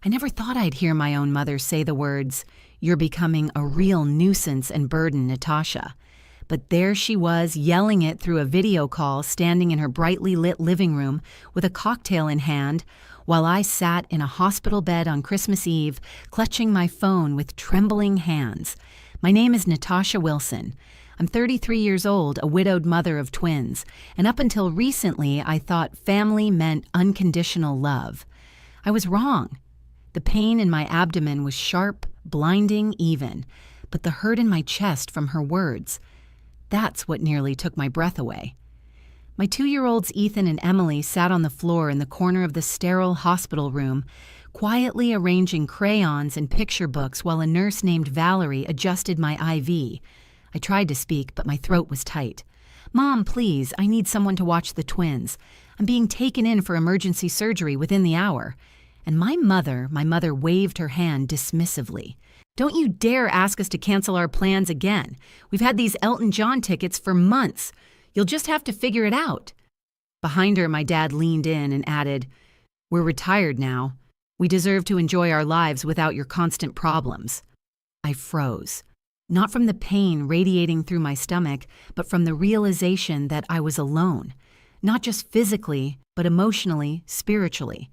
I never thought I'd hear my own mother say the words, "You're becoming a real nuisance and burden, Natasha." But there she was, yelling it through a video call, standing in her brightly lit living room with a cocktail in hand, while I sat in a hospital bed on Christmas Eve, clutching my phone with trembling hands. My name is Natasha Wilson. I'm 33 years old, a widowed mother of twins, and up until recently I thought family meant unconditional love. I was wrong. The pain in my abdomen was sharp, blinding even, but the hurt in my chest from her words, that's what nearly took my breath away. My 2-year-olds Ethan and Emily sat on the floor in the corner of the sterile hospital room, quietly arranging crayons and picture books while a nurse named Valerie adjusted my IV. I tried to speak, but my throat was tight. "Mom, please, I need someone to watch the twins. I'm being taken in for emergency surgery within the hour." And my mother waved her hand dismissively. "Don't you dare ask us to cancel our plans again. We've had these Elton John tickets for months. You'll just have to figure it out." Behind her, my dad leaned in and added, "We're retired now. We deserve to enjoy our lives without your constant problems." I froze, not from the pain radiating through my stomach, but from the realization that I was alone, not just physically, but emotionally, spiritually.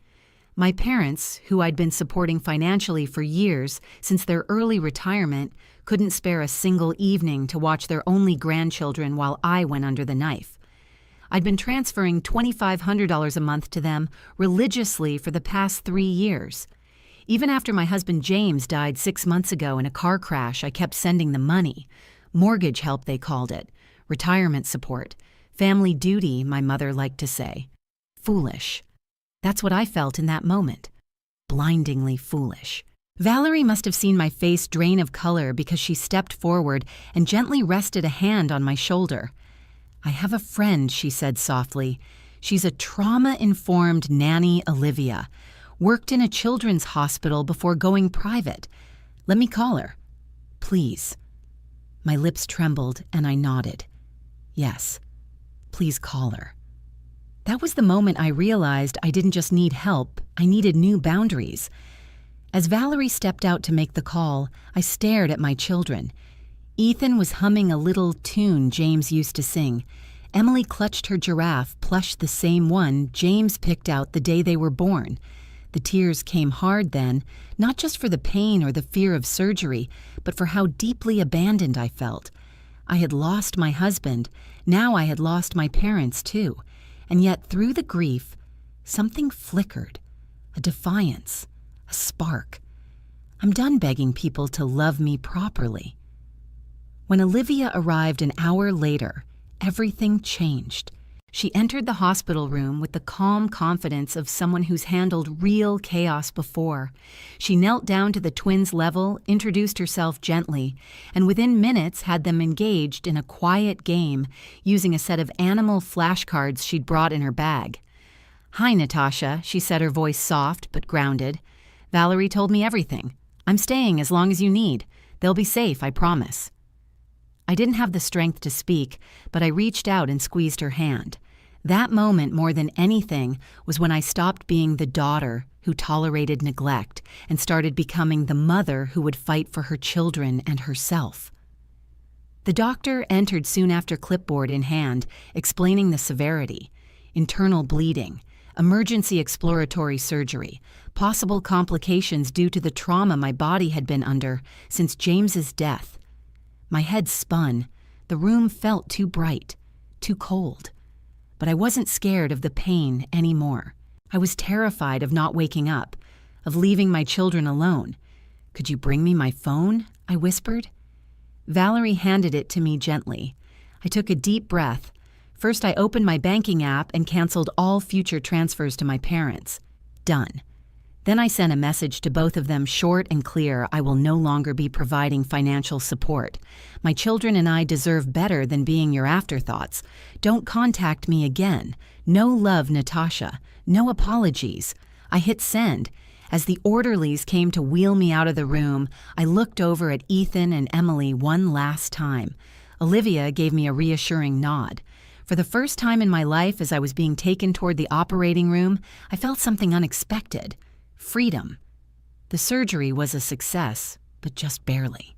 My parents, who I'd been supporting financially for years since their early retirement, couldn't spare a single evening to watch their only grandchildren while I went under the knife. I'd been transferring $2,500 a month to them religiously for the past 3 years. Even after my husband James died 6 months ago in a car crash, I kept sending them money. Mortgage help, they called it. Retirement support. Family duty, my mother liked to say. Foolish. That's what I felt in that moment. Blindingly foolish. Valerie must have seen my face drain of color because she stepped forward and gently rested a hand on my shoulder. "I have a friend," she said softly. "She's a trauma-informed nanny, Olivia. Worked in a children's hospital before going private. Let me call her." "Please." My lips trembled and I nodded. "Yes, please call her." That was the moment I realized I didn't just need help, I needed new boundaries. As Valerie stepped out to make the call, I stared at my children. Ethan was humming a little tune James used to sing. Emily clutched her giraffe, plush the same one James picked out the day they were born. The tears came hard then, not just for the pain or the fear of surgery, but for how deeply abandoned I felt. I had lost my husband, now I had lost my parents too. And yet through the grief, something flickered, a defiance, a spark. I'm done begging people to love me properly. When Olivia arrived an hour later, everything changed. She entered the hospital room with the calm confidence of someone who's handled real chaos before. She knelt down to the twins' level, introduced herself gently, and within minutes had them engaged in a quiet game using a set of animal flashcards she'd brought in her bag. "Hi, Natasha," she said, her voice soft but grounded. "Valerie told me everything. I'm staying as long as you need. They'll be safe, I promise." I didn't have the strength to speak, but I reached out and squeezed her hand. That moment, more than anything, was when I stopped being the daughter who tolerated neglect and started becoming the mother who would fight for her children and herself. The doctor entered soon after, clipboard in hand, explaining the severity: internal bleeding, emergency exploratory surgery, possible complications due to the trauma my body had been under since James's death. My head spun. The room felt too bright, too cold. But I wasn't scared of the pain anymore. I was terrified of not waking up, of leaving my children alone. "Could you bring me my phone?" I whispered. Valerie handed it to me gently. I took a deep breath. First, I opened my banking app and canceled all future transfers to my parents. Done. Then I sent a message to both of them, short and clear: I will no longer be providing financial support. My children and I deserve better than being your afterthoughts. Don't contact me again. No love, Natasha. No apologies. I hit send. As the orderlies came to wheel me out of the room, I looked over at Ethan and Emily one last time. Olivia gave me a reassuring nod. For the first time in my life, as I was being taken toward the operating room, I felt something unexpected. Freedom. The surgery was a success, but just barely.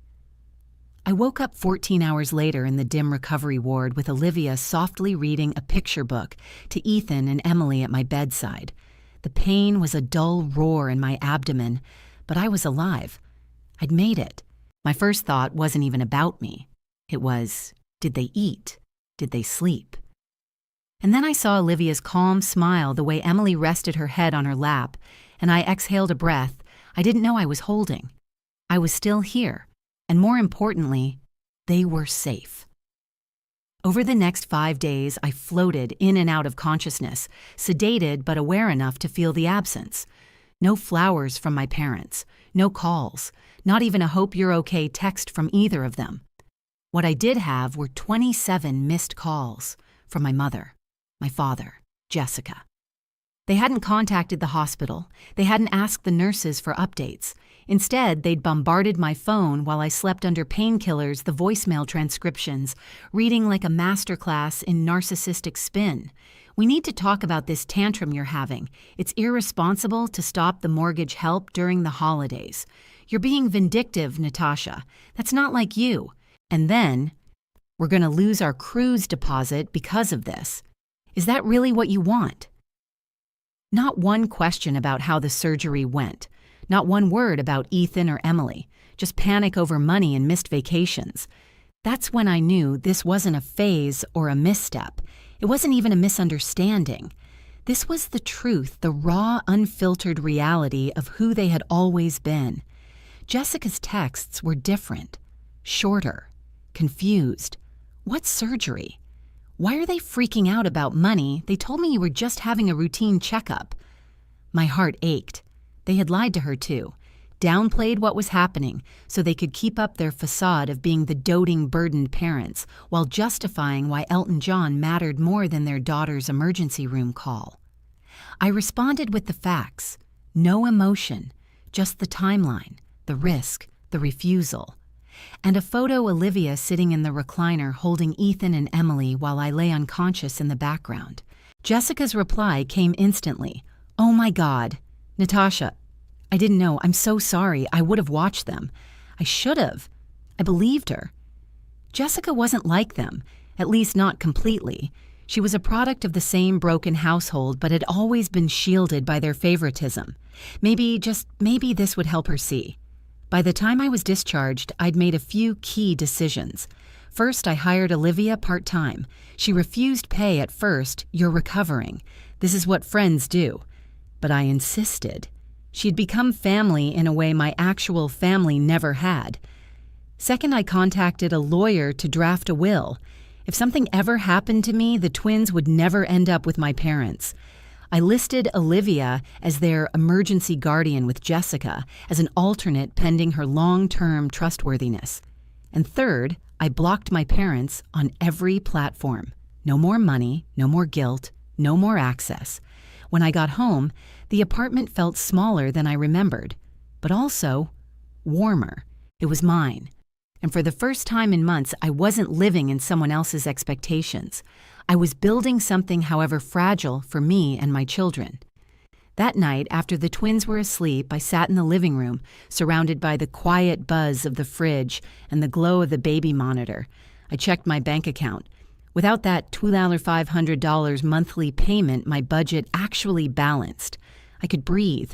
I woke up 14 hours later in the dim recovery ward with Olivia softly reading a picture book to Ethan and Emily at my bedside. The pain was a dull roar in my abdomen, but I was alive. I'd made it. My first thought wasn't even about me. It was, did they eat? Did they sleep? And then I saw Olivia's calm smile the way Emily rested her head on her lap, and I exhaled a breath I didn't know I was holding. I was still here. And more importantly, they were safe. Over the next 5 days, I floated in and out of consciousness, sedated but aware enough to feel the absence. No flowers from my parents, no calls, not even a hope you're okay text from either of them. What I did have were 27 missed calls from my mother, my father, Jessica. They hadn't contacted the hospital. They hadn't asked the nurses for updates. Instead, they'd bombarded my phone while I slept under painkillers, the voicemail transcriptions, reading like a masterclass in narcissistic spin. We need to talk about this tantrum you're having. It's irresponsible to stop the mortgage help during the holidays. You're being vindictive, Natasha. That's not like you. And then, we're going to lose our cruise deposit because of this. Is that really what you want? Not one question about how the surgery went. Not one word about Ethan or Emily, just panic over money and missed vacations. That's when I knew this wasn't a phase or a misstep. It wasn't even a misunderstanding. This was the truth, the raw, unfiltered reality of who they had always been. Jessica's texts were different, shorter, confused. What surgery? Why are they freaking out about money? They told me you were just having a routine checkup. My heart ached. They had lied to her too, downplayed what was happening so they could keep up their facade of being the doting, burdened parents while justifying why Elton John mattered more than their daughter's emergency room call. I responded with the facts. No emotion, just the timeline, the risk, the refusal. And a photo Olivia sitting in the recliner holding Ethan and Emily while I lay unconscious in the background. Jessica's reply came instantly. "Oh my God. Natasha, I didn't know. I'm so sorry. I would have watched them. I should have. I believed her." Jessica wasn't like them, at least not completely. She was a product of the same broken household, but had always been shielded by their favoritism. Maybe, just maybe, this would help her see. By the time I was discharged, I'd made a few key decisions. First, I hired Olivia part-time. She refused pay at first. "You're recovering. This is what friends do." But I insisted. She'd become family in a way my actual family never had. Second, I contacted a lawyer to draft a will. If something ever happened to me, the twins would never end up with my parents. I listed Olivia as their emergency guardian with Jessica as an alternate pending her long-term trustworthiness. And third, I blocked my parents on every platform. No more money, no more guilt, no more access. When I got home, the apartment felt smaller than I remembered, but also warmer. It was mine. And for the first time in months, I wasn't living in someone else's expectations. I was building something, however fragile, for me and my children. That night, after the twins were asleep, I sat in the living room, surrounded by the quiet buzz of the fridge and the glow of the baby monitor. I checked my bank account. Without that $2,500 monthly payment, my budget actually balanced. I could breathe,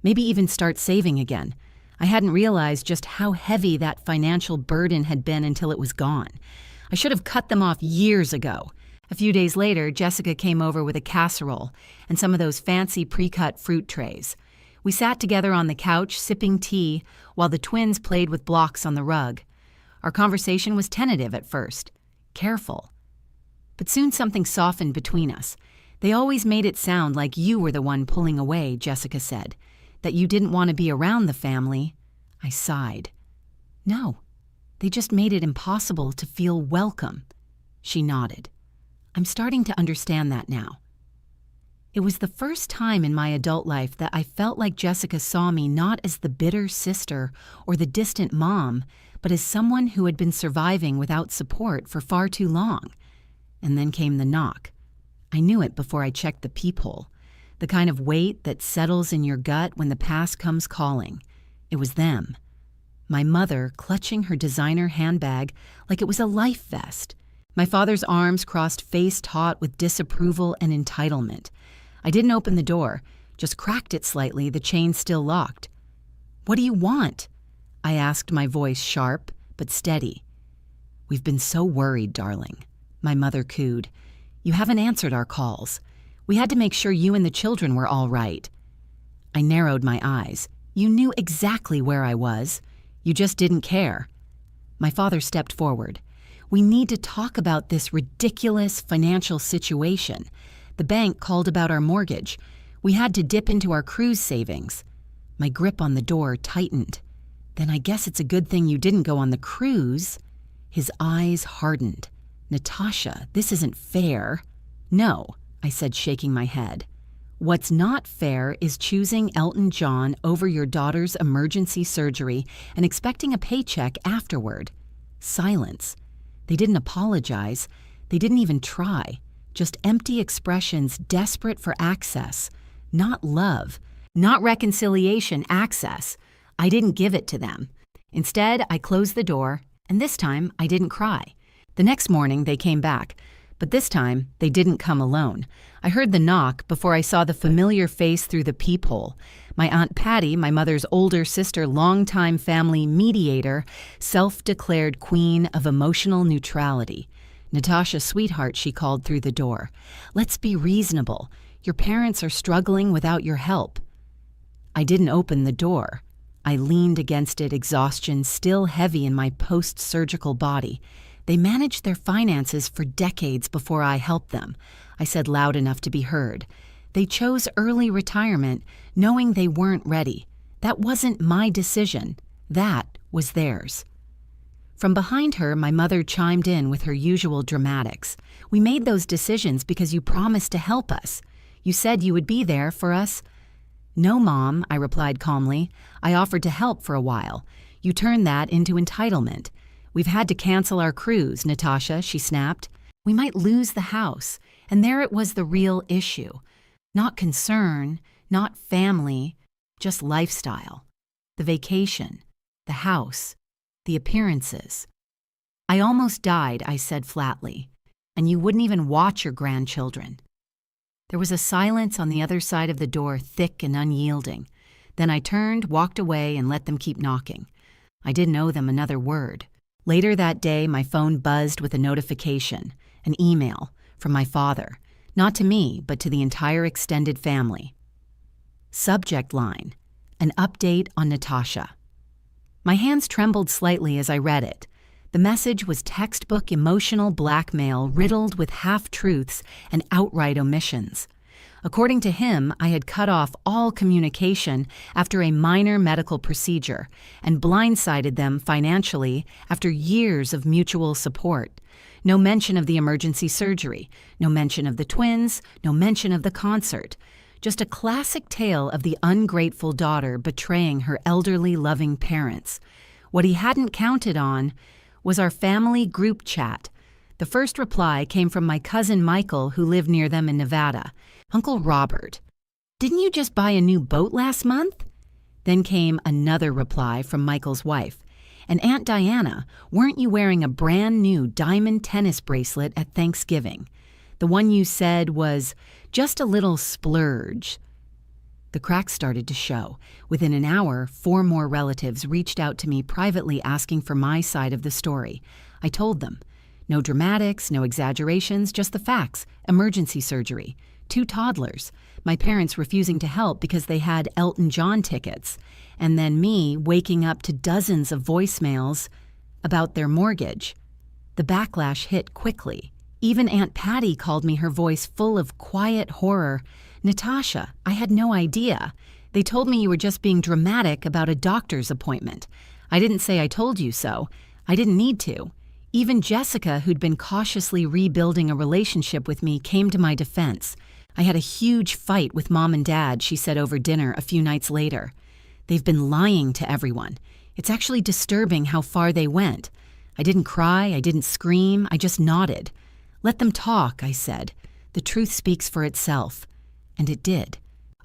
maybe even start saving again. I hadn't realized just how heavy that financial burden had been until it was gone. I should have cut them off years ago. A few days later, Jessica came over with a casserole and some of those fancy pre-cut fruit trays. We sat together on the couch, sipping tea, while the twins played with blocks on the rug. Our conversation was tentative at first, careful. But soon something softened between us. "They always made it sound like you were the one pulling away," Jessica said. "That you didn't want to be around the family." I sighed. "No, they just made it impossible to feel welcome." She nodded. "I'm starting to understand that now." It was the first time in my adult life that I felt like Jessica saw me not as the bitter sister or the distant mom, but as someone who had been surviving without support for far too long. And then came the knock. I knew it before I checked the peephole, the kind of weight that settles in your gut when the past comes calling. It was them. My mother clutching her designer handbag like it was a life vest. My father's arms crossed face-taut with disapproval and entitlement. I didn't open the door, just cracked it slightly, the chain still locked. "What do you want?" I asked, my voice sharp but steady. "We've been so worried, darling," my mother cooed. "You haven't answered our calls. We had to make sure you and the children were all right." I narrowed my eyes. "You knew exactly where I was. You just didn't care." My father stepped forward. "We need to talk about this ridiculous financial situation. The bank called about our mortgage. We had to dip into our cruise savings." My grip on the door tightened. "Then I guess it's a good thing you didn't go on the cruise." His eyes hardened. "Natasha, this isn't fair." "No," I said, shaking my head. "What's not fair is choosing Elton John over your daughter's emergency surgery and expecting a paycheck afterward." Silence. They didn't apologize. They didn't even try. Just empty expressions desperate for access. Not love. Not reconciliation, access. I didn't give it to them. Instead, I closed the door, and this time I didn't cry. The next morning, they came back. But this time, they didn't come alone. I heard the knock before I saw the familiar face through the peephole. My Aunt Patty, my mother's older sister, longtime family mediator, self-declared queen of emotional neutrality. "Natasha, sweetheart," she called through the door. "Let's be reasonable. Your parents are struggling without your help." I didn't open the door. I leaned against it, exhaustion still heavy in my post-surgical body. "They managed their finances for decades before I helped them," I said loud enough to be heard. "They chose early retirement, knowing they weren't ready. That wasn't my decision. That was theirs." From behind her, my mother chimed in with her usual dramatics. "We made those decisions because you promised to help us. You said you would be there for us." "No, Mom," I replied calmly. "I offered to help for a while. You turned that into entitlement. We've had to cancel our cruise, Natasha," she snapped. "We might lose the house." And there it was, the real issue. Not concern, not family, just lifestyle. The vacation, the house, the appearances. "I almost died," I said flatly. "And you wouldn't even watch your grandchildren." There was a silence on the other side of the door, thick and unyielding. Then I turned, walked away, and let them keep knocking. I didn't owe them another word. Later that day, my phone buzzed with a notification, an email from my father, not to me, but to the entire extended family. Subject line: an update on Natasha. My hands trembled slightly as I read it. The message was textbook emotional blackmail riddled with half-truths and outright omissions. According to him, I had cut off all communication after a minor medical procedure and blindsided them financially after years of mutual support. No mention of the emergency surgery, no mention of the twins, no mention of the concert. Just a classic tale of the ungrateful daughter betraying her elderly, loving parents. What he hadn't counted on was our family group chat. The first reply came from my cousin Michael, who lived near them in Nevada. "Uncle Robert, didn't you just buy a new boat last month?" Then came another reply from Michael's wife. "And Aunt Diana, weren't you wearing a brand new diamond tennis bracelet at Thanksgiving? The one you said was just a little splurge." The cracks started to show. Within an hour, 4 more relatives reached out to me privately asking for my side of the story. I told them. No dramatics, no exaggerations, just the facts. Emergency surgery. 2 toddlers. My parents refusing to help because they had Elton John tickets. And then me waking up to dozens of voicemails about their mortgage. The backlash hit quickly. Even Aunt Patty called me, her voice full of quiet horror. "Natasha, I had no idea. They told me you were just being dramatic about a doctor's appointment. I didn't say I told you so. I didn't need to." Even Jessica, who'd been cautiously rebuilding a relationship with me, came to my defense. "I had a huge fight with Mom and Dad," she said over dinner a few nights later. "They've been lying to everyone. It's actually disturbing how far they went. I didn't cry, I didn't scream, I just nodded. 'Let them talk,' I said. 'The truth speaks for itself.' And it did.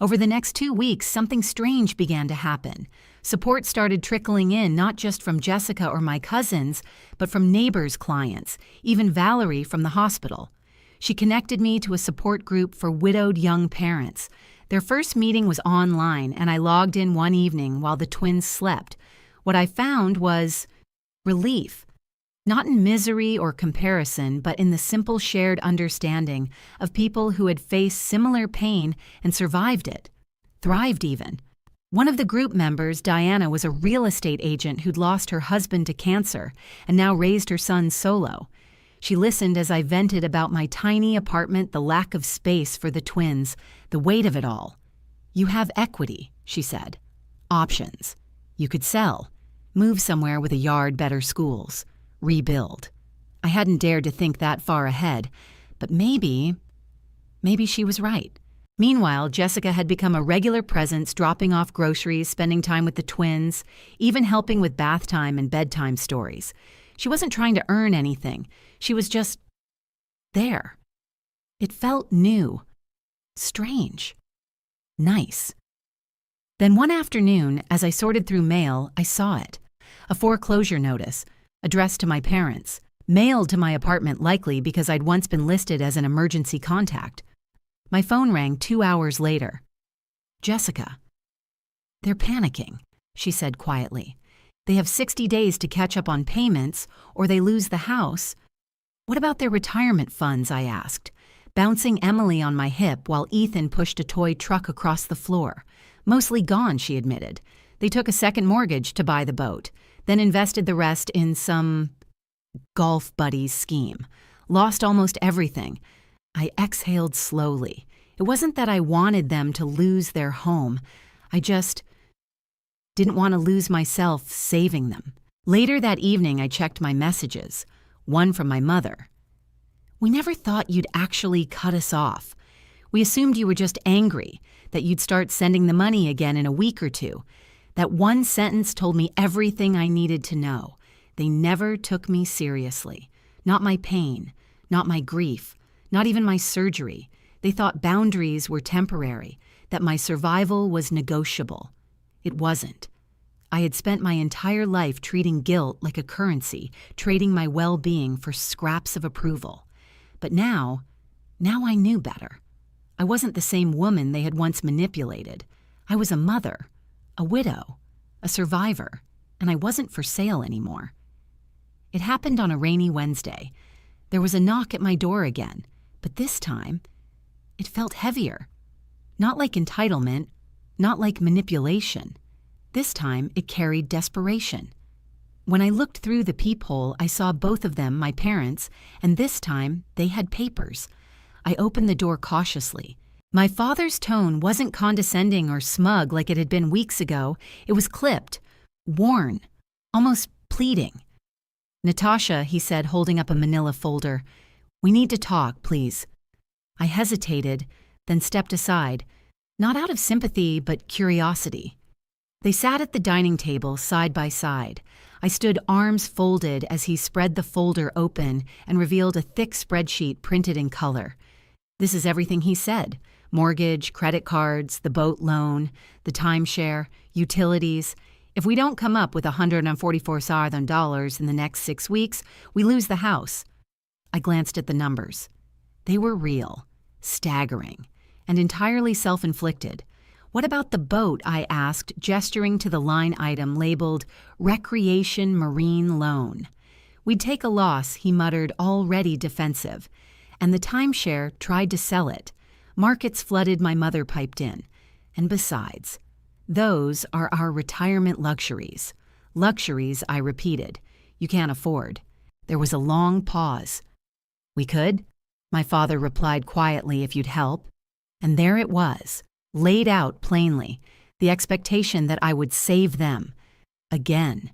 Over the next 2 weeks, something strange began to happen. Support started trickling in, not just from Jessica or my cousins, but from neighbors' clients, even Valerie from the hospital. She connected me to a support group for widowed young parents. Their first meeting was online, and I logged in one evening while the twins slept. What I found was relief. Not in misery or comparison, but in the simple shared understanding of people who had faced similar pain and survived it, thrived even. One of the group members, Diana, was a real estate agent who'd lost her husband to cancer and now raised her son solo. She listened as I vented about my tiny apartment, the lack of space for the twins, the weight of it all. "You have equity," she said. "Options. You could sell, move somewhere with a yard, better schools, rebuild." I hadn't dared to think that far ahead, but maybe she was right. Meanwhile, Jessica had become a regular presence, dropping off groceries, spending time with the twins, even helping with bath time and bedtime stories. She wasn't trying to earn anything. She was just there. It felt new, strange, nice. Then one afternoon, as I sorted through mail, I saw it. A foreclosure notice, addressed to my parents, mailed to my apartment likely because I'd once been listed as an emergency contact. My phone rang 2 hours later. "Jessica." "They're panicking," she said quietly. "They have 60 days to catch up on payments, or they lose the house." "What about their retirement funds?" I asked, bouncing Emily on my hip while Ethan pushed a toy truck across the floor. "Mostly gone," she admitted. "They took a second mortgage to buy the boat, then invested the rest in some golf buddies scheme. Lost almost everything." I exhaled slowly. It wasn't that I wanted them to lose their home. I just didn't want to lose myself saving them. Later that evening, I checked my messages. One from my mother. "We never thought you'd actually cut us off. We assumed you were just angry, that you'd start sending the money again in a week or two." That one sentence told me everything I needed to know. They never took me seriously. Not my pain, not my grief, not even my surgery. They thought boundaries were temporary, that my survival was negotiable. It wasn't. I had spent my entire life treating guilt like a currency, trading my well-being for scraps of approval. But now I knew better. I wasn't the same woman they had once manipulated. I was a mother, a widow, a survivor, and I wasn't for sale anymore. It happened on a rainy Wednesday. There was a knock at my door again, but this time, it felt heavier. Not like entitlement, not like manipulation. This time, it carried desperation. When I looked through the peephole, I saw both of them, my parents, and this time, they had papers. I opened the door cautiously. My father's tone wasn't condescending or smug like it had been weeks ago. It was clipped, worn, almost pleading. "Natasha," he said, holding up a manila folder. "We need to talk, please." I hesitated, then stepped aside, not out of sympathy, but curiosity. They sat at the dining table, side by side. I stood arms folded as he spread the folder open and revealed a thick spreadsheet printed in color. This is everything he said: mortgage, credit cards, the boat loan, the timeshare, utilities. If we don't come up with $144,000 in the next 6 weeks, we lose the house. I glanced at the numbers. They were real, staggering, and entirely self-inflicted. "What about the boat?" I asked, gesturing to the line item labeled Recreation Marine Loan. "We'd take a loss," he muttered, already defensive. "And the timeshare tried to sell it. Markets flooded," my mother piped in. "And besides, those are our retirement luxuries." "Luxuries," I repeated. "You can't afford." There was a long pause. "We could," my father replied quietly, "if you'd help." And there it was, laid out plainly, the expectation that I would save them. Again.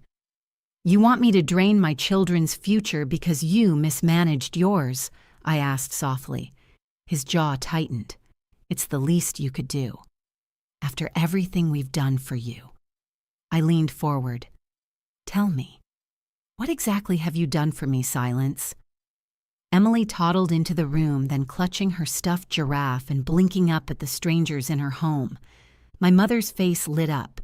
"You want me to drain my children's future because you mismanaged yours?" I asked softly. His jaw tightened. "It's the least you could do. After everything we've done for you." I leaned forward. "Tell me, what exactly have you done for me, Silence?" Emily toddled into the room, then clutching her stuffed giraffe and blinking up at the strangers in her home. My mother's face lit up.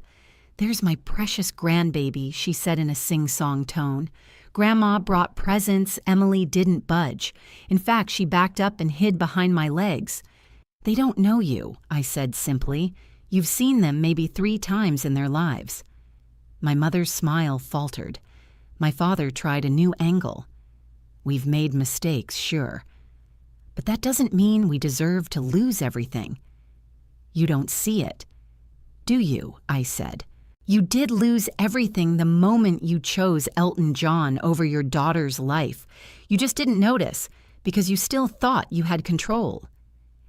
"There's my precious grandbaby," she said in a sing-song tone. "Grandma brought presents." Emily didn't budge. In fact, she backed up and hid behind my legs. "They don't know you," I said simply. "You've seen them maybe 3 times in their lives." My mother's smile faltered. My father tried a new angle. "We've made mistakes, sure. But that doesn't mean we deserve to lose everything." "You don't see it, do you?" I said. "You did lose everything the moment you chose Elton John over your daughter's life. You just didn't notice because you still thought you had control."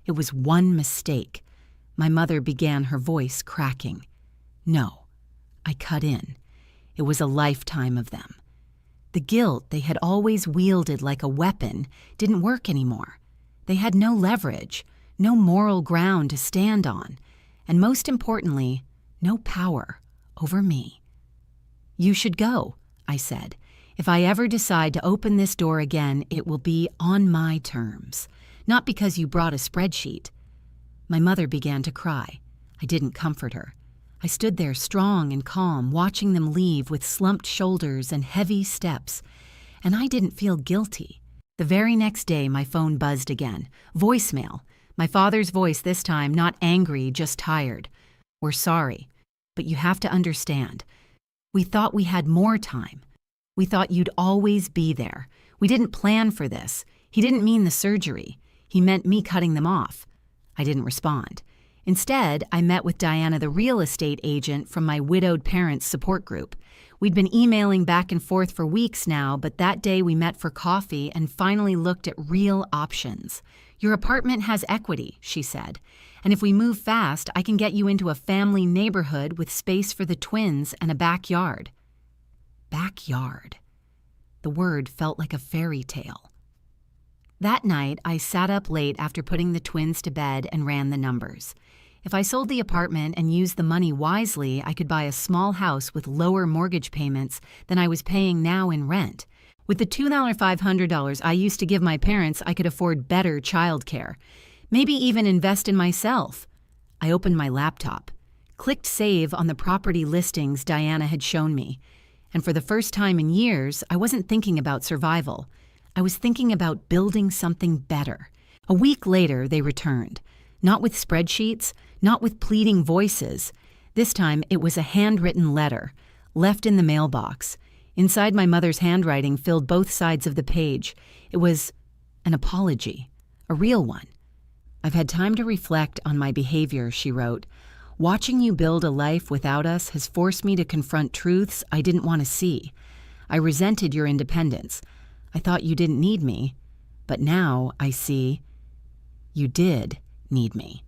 "It was one mistake." My mother began, her voice cracking. "No," I cut in. "It was a lifetime of them. The guilt they had always wielded like a weapon didn't work anymore. They had no leverage, no moral ground to stand on, and most importantly, no power over me." "You should go," I said. "If I ever decide to open this door again, it will be on my terms, not because you brought a spreadsheet." My mother began to cry. I didn't comfort her. I stood there strong and calm, watching them leave with slumped shoulders and heavy steps, and I didn't feel guilty. The very next day, my phone buzzed again. Voicemail. My father's voice this time, not angry, just tired. "We're sorry, but you have to understand. We thought we had more time. We thought you'd always be there. We didn't plan for this. He didn't mean the surgery. He meant me cutting them off." I didn't respond. Instead, I met with Diana, the real estate agent from my widowed parents' support group. We'd been emailing back and forth for weeks now, but that day we met for coffee and finally looked at real options. "Your apartment has equity," she said, "and if we move fast, I can get you into a family neighborhood with space for the twins and a backyard." Backyard. The word felt like a fairy tale. That night, I sat up late after putting the twins to bed and ran the numbers. If I sold the apartment and used the money wisely, I could buy a small house with lower mortgage payments than I was paying now in rent. With the $2,500 I used to give my parents, I could afford better childcare. Maybe even invest in myself. I opened my laptop, clicked save on the property listings Diana had shown me, and for the first time in years, I wasn't thinking about survival. I was thinking about building something better. A week later, they returned. Not with spreadsheets, not with pleading voices. This time, it was a handwritten letter, left in the mailbox. Inside, my mother's handwriting filled both sides of the page. It was an apology, a real one. "I've had time to reflect on my behavior," she wrote. "Watching you build a life without us has forced me to confront truths I didn't want to see. I resented your independence. I thought you didn't need me. But now I see you did need me.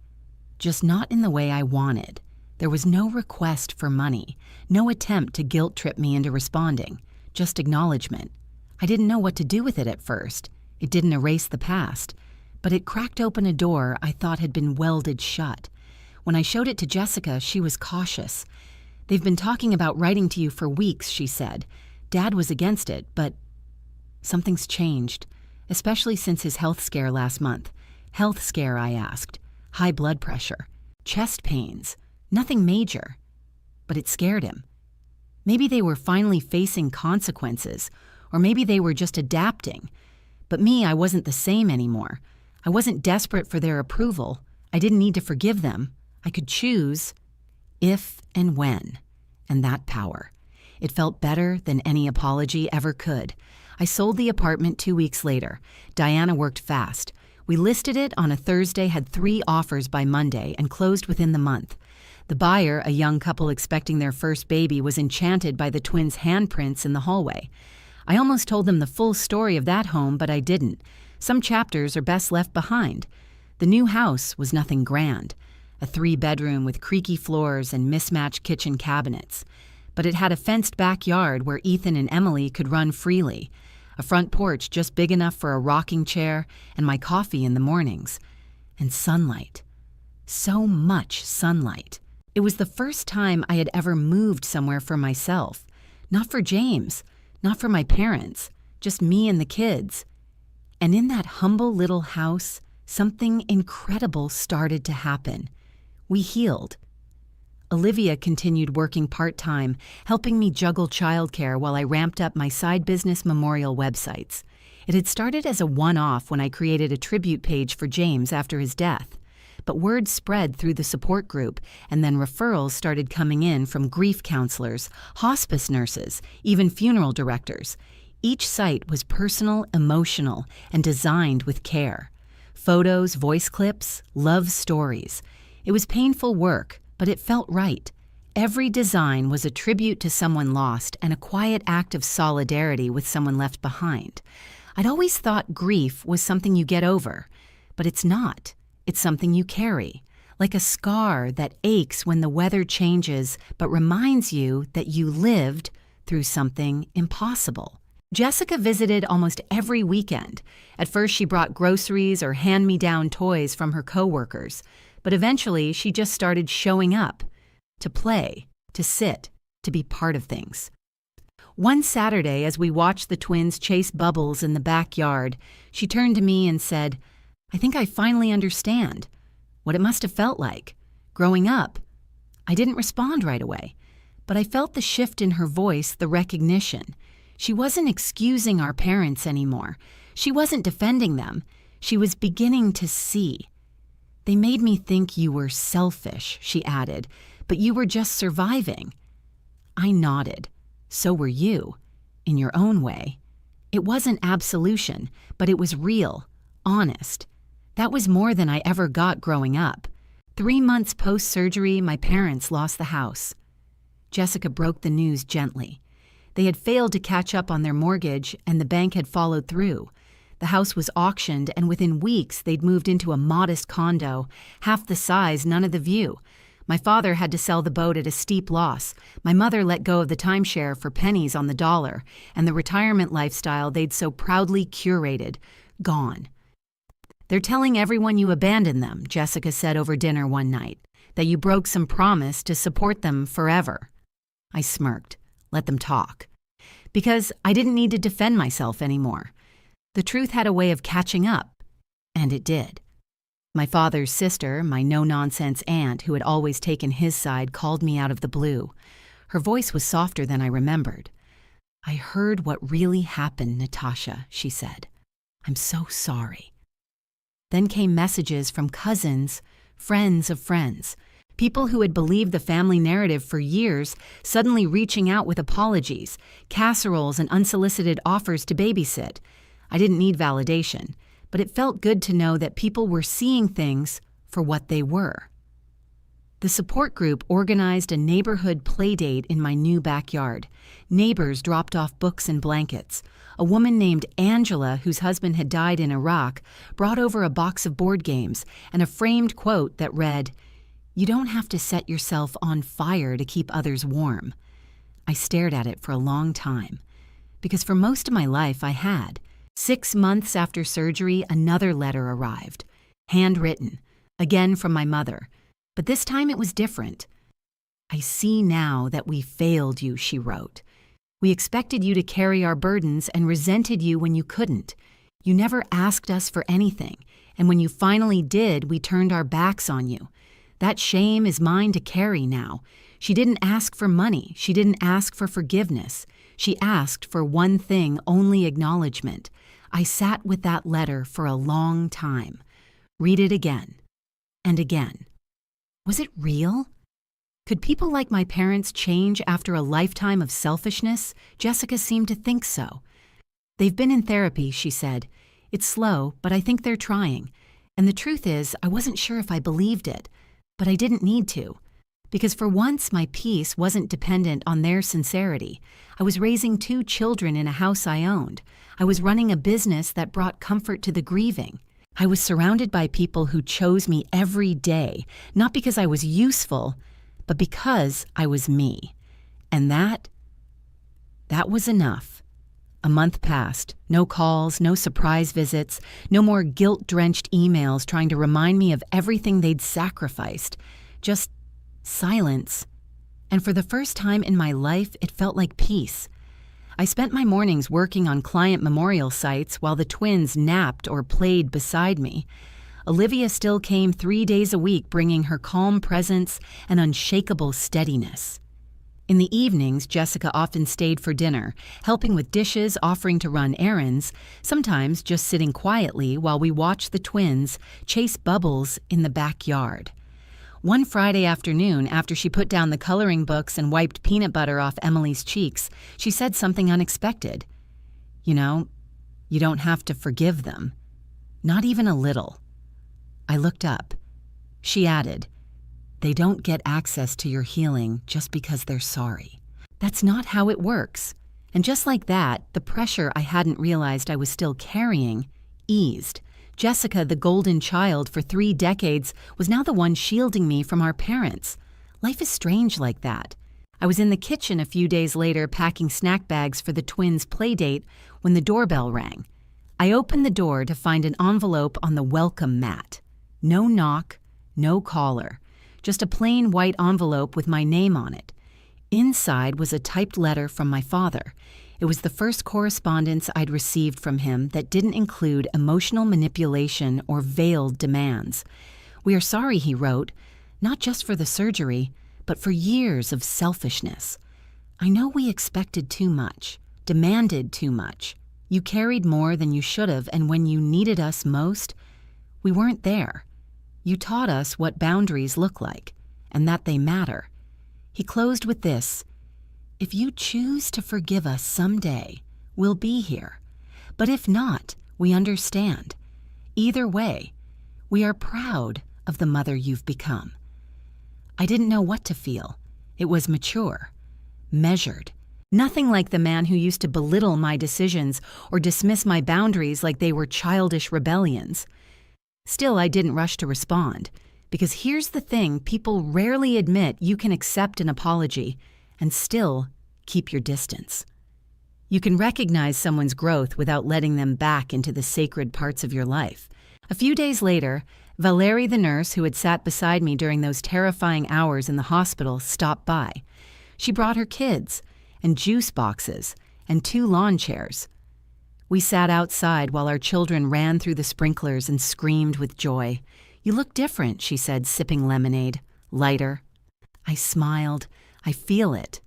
Just not in the way I wanted. There was no request for money, no attempt to guilt trip me into responding, just acknowledgement. I didn't know what to do with it at first. It didn't erase the past, but it cracked open a door I thought had been welded shut. When I showed it to Jessica, she was cautious. "They've been talking about writing to you for weeks," she said. "Dad was against it, but something's changed, especially since his health scare last month." "Health scare?" I asked. "High blood pressure, chest pains, nothing major." But it scared him. Maybe they were finally facing consequences, or maybe they were just adapting. But me, I wasn't the same anymore. I wasn't desperate for their approval. I didn't need to forgive them. I could choose if and when, and that power. It felt better than any apology ever could. I sold the apartment 2 weeks later. Diana worked fast. We listed it on a Thursday, had 3 offers by Monday, and closed within the month. The buyer, a young couple expecting their first baby, was enchanted by the twins' handprints in the hallway. I almost told them the full story of that home, but I didn't. Some chapters are best left behind. The new house was nothing grand, a 3-bedroom with creaky floors and mismatched kitchen cabinets. But it had a fenced backyard where Ethan and Emily could run freely, a front porch just big enough for a rocking chair and my coffee in the mornings, and sunlight. So much sunlight. It was the first time I had ever moved somewhere for myself. Not for James, not for my parents, just me and the kids. And in that humble little house, something incredible started to happen. We healed. Olivia continued working part-time, helping me juggle childcare while I ramped up my side business memorial websites. It had started as a one-off when I created a tribute page for James after his death. But word spread through the support group, and then referrals started coming in from grief counselors, hospice nurses, even funeral directors. Each site was personal, emotional, and designed with care. Photos, voice clips, love stories. It was painful work, but it felt right. Every design was a tribute to someone lost and a quiet act of solidarity with someone left behind. I'd always thought grief was something you get over, but it's not. It's something you carry, like a scar that aches when the weather changes but reminds you that you lived through something impossible. Jessica visited almost every weekend. At first, she brought groceries or hand-me-down toys from her coworkers, but eventually she just started showing up to play, to sit, to be part of things. One Saturday, as we watched the twins chase bubbles in the backyard, she turned to me and said, "I think I finally understand what it must have felt like growing up." I didn't respond right away, but I felt the shift in her voice, the recognition. She wasn't excusing our parents anymore. She wasn't defending them. She was beginning to see. "They made me think you were selfish," she added, "but you were just surviving." I nodded. So were you, in your own way. It wasn't absolution, but it was real, honest. That was more than I ever got growing up. 3 months post-surgery, my parents lost the house. Jessica broke the news gently. They had failed to catch up on their mortgage, and the bank had followed through. The house was auctioned, and within weeks they'd moved into a modest condo, half the size, none of the view. My father had to sell the boat at a steep loss. My mother let go of the timeshare for pennies on the dollar, and the retirement lifestyle they'd so proudly curated, gone. "They're telling everyone you abandoned them," Jessica said over dinner one night, "that you broke some promise to support them forever." I smirked. Let them talk. Because I didn't need to defend myself anymore. The truth had a way of catching up, and it did. My father's sister, my no-nonsense aunt who had always taken his side, called me out of the blue. Her voice was softer than I remembered. "I heard what really happened, Natasha," she said. "I'm so sorry." Then came messages from cousins, friends of friends, people who had believed the family narrative for years, suddenly reaching out with apologies, casseroles, and unsolicited offers to babysit. I didn't need validation, but it felt good to know that people were seeing things for what they were. The support group organized a neighborhood playdate in my new backyard. Neighbors dropped off books and blankets. A woman named Angela, whose husband had died in Iraq, brought over a box of board games and a framed quote that read, "You don't have to set yourself on fire to keep others warm." I stared at it for a long time, because for most of my life I had. 6 months after surgery, another letter arrived, handwritten, again from my mother. But this time it was different. "I see now that we failed you," she wrote. "We expected you to carry our burdens and resented you when you couldn't. You never asked us for anything, and when you finally did, we turned our backs on you. That shame is mine to carry now. She didn't ask for money. She didn't ask for forgiveness. She asked for one thing, only acknowledgement. I sat with that letter for a long time. Read it again and again. Was it real? Could people like my parents change after a lifetime of selfishness? Jessica seemed to think so. "They've been in therapy," she said. "It's slow, but I think they're trying. And the truth is, I wasn't sure if I believed it, but I didn't need to. Because for once, my peace wasn't dependent on their sincerity. I was raising 2 children in a house I owned. I was running a business that brought comfort to the grieving. I was surrounded by people who chose me every day, not because I was useful, but because I was me. And that was enough." A month passed. No calls, no surprise visits, no more guilt-drenched emails trying to remind me of everything they'd sacrificed. Just silence. And for the first time in my life, it felt like peace. I spent my mornings working on client memorial sites while the twins napped or played beside me. Olivia still came 3 days a week, bringing her calm presence and unshakable steadiness. In the evenings, Jessica often stayed for dinner, helping with dishes, offering to run errands, sometimes just sitting quietly while we watched the twins chase bubbles in the backyard. One Friday afternoon, after she put down the coloring books and wiped peanut butter off Emily's cheeks, she said something unexpected. "You know, you don't have to forgive them. Not even a little." I looked up. She added, "They don't get access to your healing just because they're sorry. That's not how it works." And just like that, the pressure I hadn't realized I was still carrying eased. Jessica, the golden child for 3 decades, was now the one shielding me from our parents. Life is strange like that. I was in the kitchen a few days later packing snack bags for the twins' play date when the doorbell rang. I opened the door to find an envelope on the welcome mat. No knock, no caller. Just a plain white envelope with my name on it. Inside was a typed letter from my father. It was the first correspondence I'd received from him that didn't include emotional manipulation or veiled demands. "We are sorry," he wrote, "not just for the surgery, but for years of selfishness. I know we expected too much, demanded too much. You carried more than you should have, and when you needed us most, we weren't there. You taught us what boundaries look like, and that they matter." He closed with this: "If you choose to forgive us someday, we'll be here. But if not, we understand. Either way, we are proud of the mother you've become." I didn't know what to feel. It was mature, measured. Nothing like the man who used to belittle my decisions or dismiss my boundaries like they were childish rebellions. Still, I didn't rush to respond, because here's the thing: people rarely admit you can accept an apology and still keep your distance. You can recognize someone's growth without letting them back into the sacred parts of your life. A few days later, Valerie, the nurse who had sat beside me during those terrifying hours in the hospital, stopped by. She brought her kids, and juice boxes, and 2 lawn chairs. We sat outside while our children ran through the sprinklers and screamed with joy. "You look different," she said, sipping lemonade. "Lighter." I smiled. I feel it.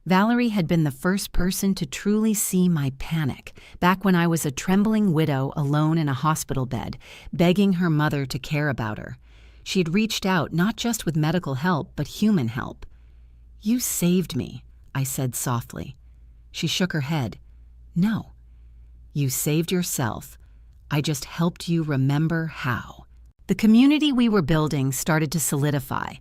Valerie had been the first person to truly see my panic, back when I was a trembling widow alone in a hospital bed, begging her mother to care about her. She had reached out not just with medical help, but human help. "You saved me," I said softly. She shook her head. "No. You saved yourself. I just helped you remember how." The community we were building started to solidify.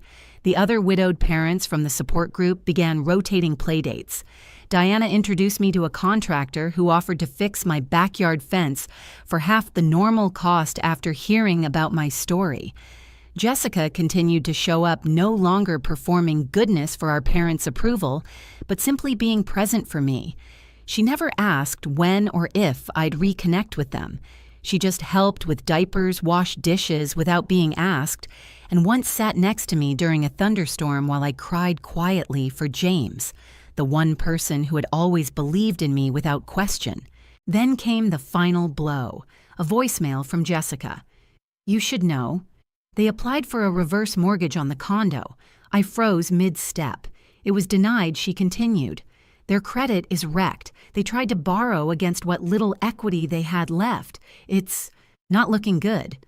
The other widowed parents from the support group began rotating playdates. Diana introduced me to a contractor who offered to fix my backyard fence for half the normal cost after hearing about my story. Jessica continued to show up, no longer performing goodness for our parents' approval, but simply being present for me. She never asked when or if I'd reconnect with them. She just helped with diapers, washed dishes without being asked, and once sat next to me during a thunderstorm while I cried quietly for James, the one person who had always believed in me without question. Then came the final blow, a voicemail from Jessica. "You should know. They applied for a reverse mortgage on the condo. I froze mid-step. It was denied," she continued. "Their credit is wrecked. They tried to borrow against what little equity they had left. It's not looking good."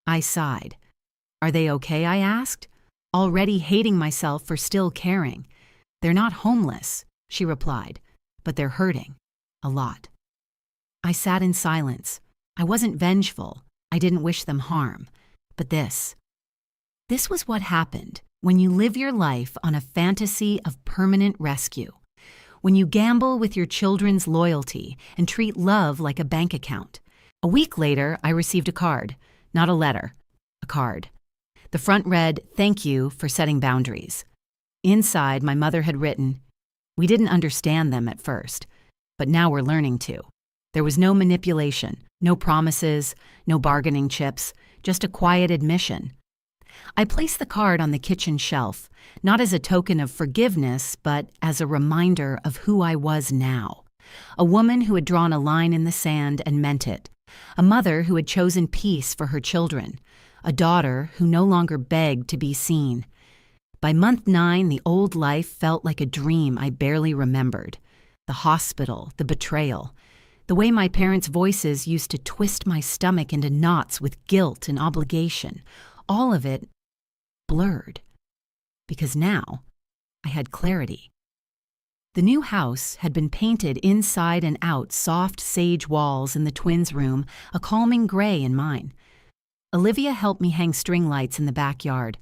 I sighed. "Are they okay?" I asked, already hating myself for still caring. "They're not homeless," she replied, "but they're hurting. A lot." I sat in silence. I wasn't vengeful. I didn't wish them harm. But this was what happened when you live your life on a fantasy of permanent rescue. When you gamble with your children's loyalty and treat love like a bank account. A week later, I received a card. Not a letter. A card. The front read, "Thank you for setting boundaries." Inside, my mother had written, "We didn't understand them at first, but now we're learning to." There was no manipulation, no promises, no bargaining chips, just a quiet admission. I placed the card on the kitchen shelf, not as a token of forgiveness, but as a reminder of who I was now. A woman who had drawn a line in the sand and meant it. A mother who had chosen peace for her children. A daughter who no longer begged to be seen. By month 9, the old life felt like a dream I barely remembered. The hospital, the betrayal. The way my parents' voices used to twist my stomach into knots with guilt and obligation. All of it blurred. Because now, I had clarity. The new house had been painted inside and out, soft sage walls in the twins' room, a calming gray in mine. Olivia helped me hang string lights in the backyard.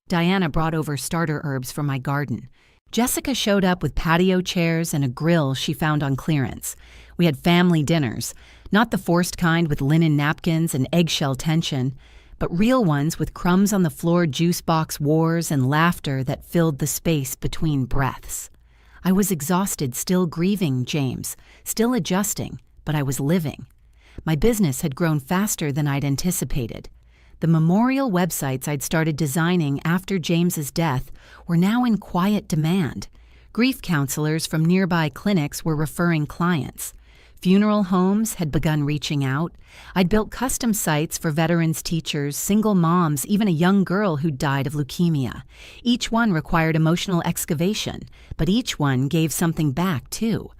Diana brought over starter herbs from my garden. Jessica showed up with patio chairs and a grill she found on clearance. We had family dinners, not the forced kind with linen napkins and eggshell tension, but real ones with crumbs on the floor, juice box wars, and laughter that filled the space between breaths. I was exhausted, still grieving James, still adjusting, but I was living. My business had grown faster than I'd anticipated. The memorial websites I'd started designing after James's death were now in quiet demand. Grief counselors from nearby clinics were referring clients. Funeral homes had begun reaching out. I'd built custom sites for veterans, teachers, single moms, even a young girl who died of leukemia. Each one required emotional excavation, but each one gave something back, too.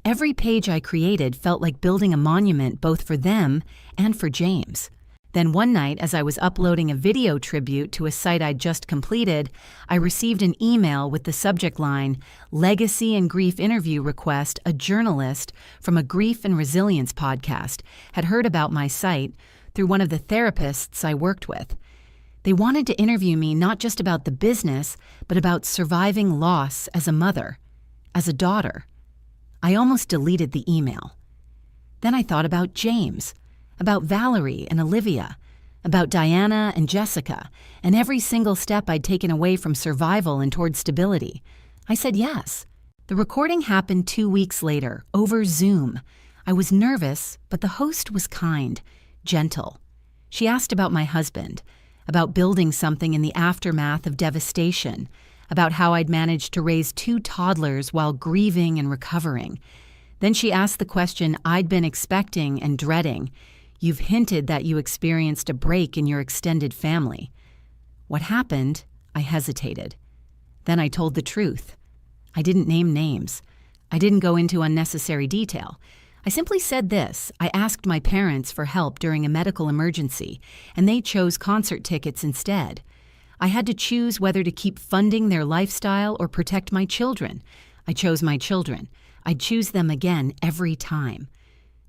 Every page I created felt like building a monument both for them and for James. Then one night, as I was uploading a video tribute to a site I'd just completed, I received an email with the subject line, "Legacy and Grief Interview Request." A journalist from a grief and resilience podcast had heard about my site through one of the therapists I worked with. They wanted to interview me not just about the business, but about surviving loss as a mother, as a daughter. I almost deleted the email. Then I thought about James, about Valerie and Olivia, about Diana and Jessica, and every single step I'd taken away from survival and toward stability. I said yes. The recording happened 2 weeks later, over Zoom. I was nervous, but the host was kind, gentle. She asked about my husband, about building something in the aftermath of devastation, about how I'd managed to raise 2 toddlers while grieving and recovering. Then she asked the question I'd been expecting and dreading. You've hinted that you experienced a break in your extended family. What happened? I hesitated. Then I told the truth. I didn't name names. I didn't go into unnecessary detail. I simply said this: I asked my parents for help during a medical emergency, and they chose concert tickets instead. I had to choose whether to keep funding their lifestyle or protect my children. I chose my children. I'd choose them again every time.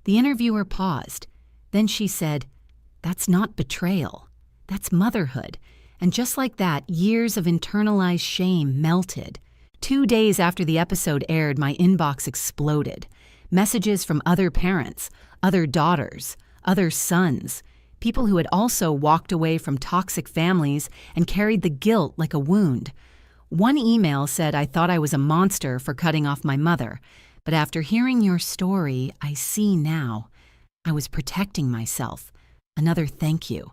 The interviewer paused. Then she said, "That's not betrayal. That's motherhood." And just like that, years of internalized shame melted. 2 days after the episode aired, my inbox exploded. Messages from other parents, other daughters, other sons, people who had also walked away from toxic families and carried the guilt like a wound. One email said I thought I was a monster for cutting off my mother, but after hearing your story, I see now. I was protecting myself. Another thank you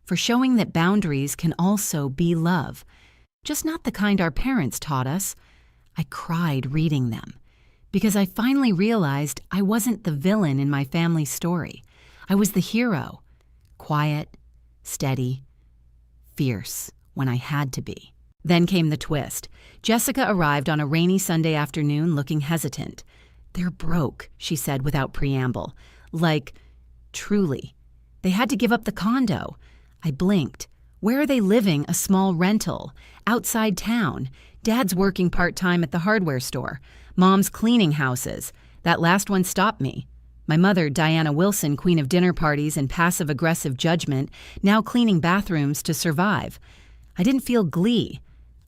for showing that boundaries can also be love, just not the kind our parents taught us. I cried reading them because I finally realized I wasn't the villain in my family's story. I was the hero, quiet, steady, fierce when I had to be. Then came the twist. Jessica arrived on a rainy Sunday afternoon looking hesitant. "They're broke," she said without preamble. Like, truly. They had to give up the condo. I blinked. Where are they living? A small rental. Outside town. Dad's working part-time at the hardware store. Mom's cleaning houses. That last one stopped me. My mother, Diana Wilson, queen of dinner parties and passive-aggressive judgment, now cleaning bathrooms to survive. I didn't feel glee.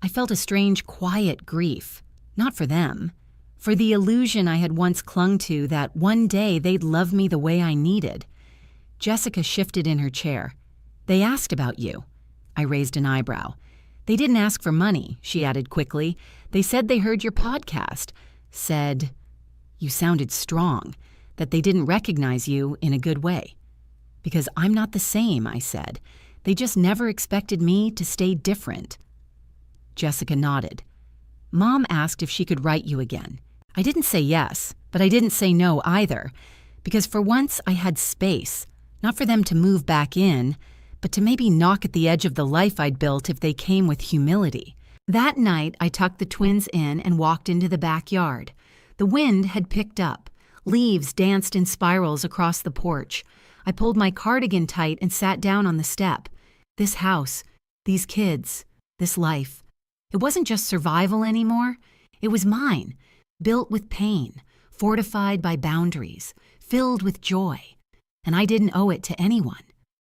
I felt a strange, quiet grief. Not for them. For the illusion I had once clung to that one day they'd love me the way I needed. Jessica shifted in her chair. "They asked about you." I raised an eyebrow. "They didn't ask for money," she added quickly. "They said they heard your podcast. Said, you sounded strong, that they didn't recognize you in a good way." "Because I'm not the same," I said. "They just never expected me to stay different." Jessica nodded. "Mom asked if she could write you again. I didn't say yes. But I didn't say no either, because for once I had space, not for them to move back in, but to maybe knock at the edge of the life I'd built if they came with humility. That night, I tucked the twins in and walked into the backyard. The wind had picked up. Leaves danced in spirals across the porch. I pulled my cardigan tight and sat down on the step. This house, these kids, this life. It wasn't just survival anymore. It was mine, built with pain, fortified by boundaries, filled with joy. And I didn't owe it to anyone.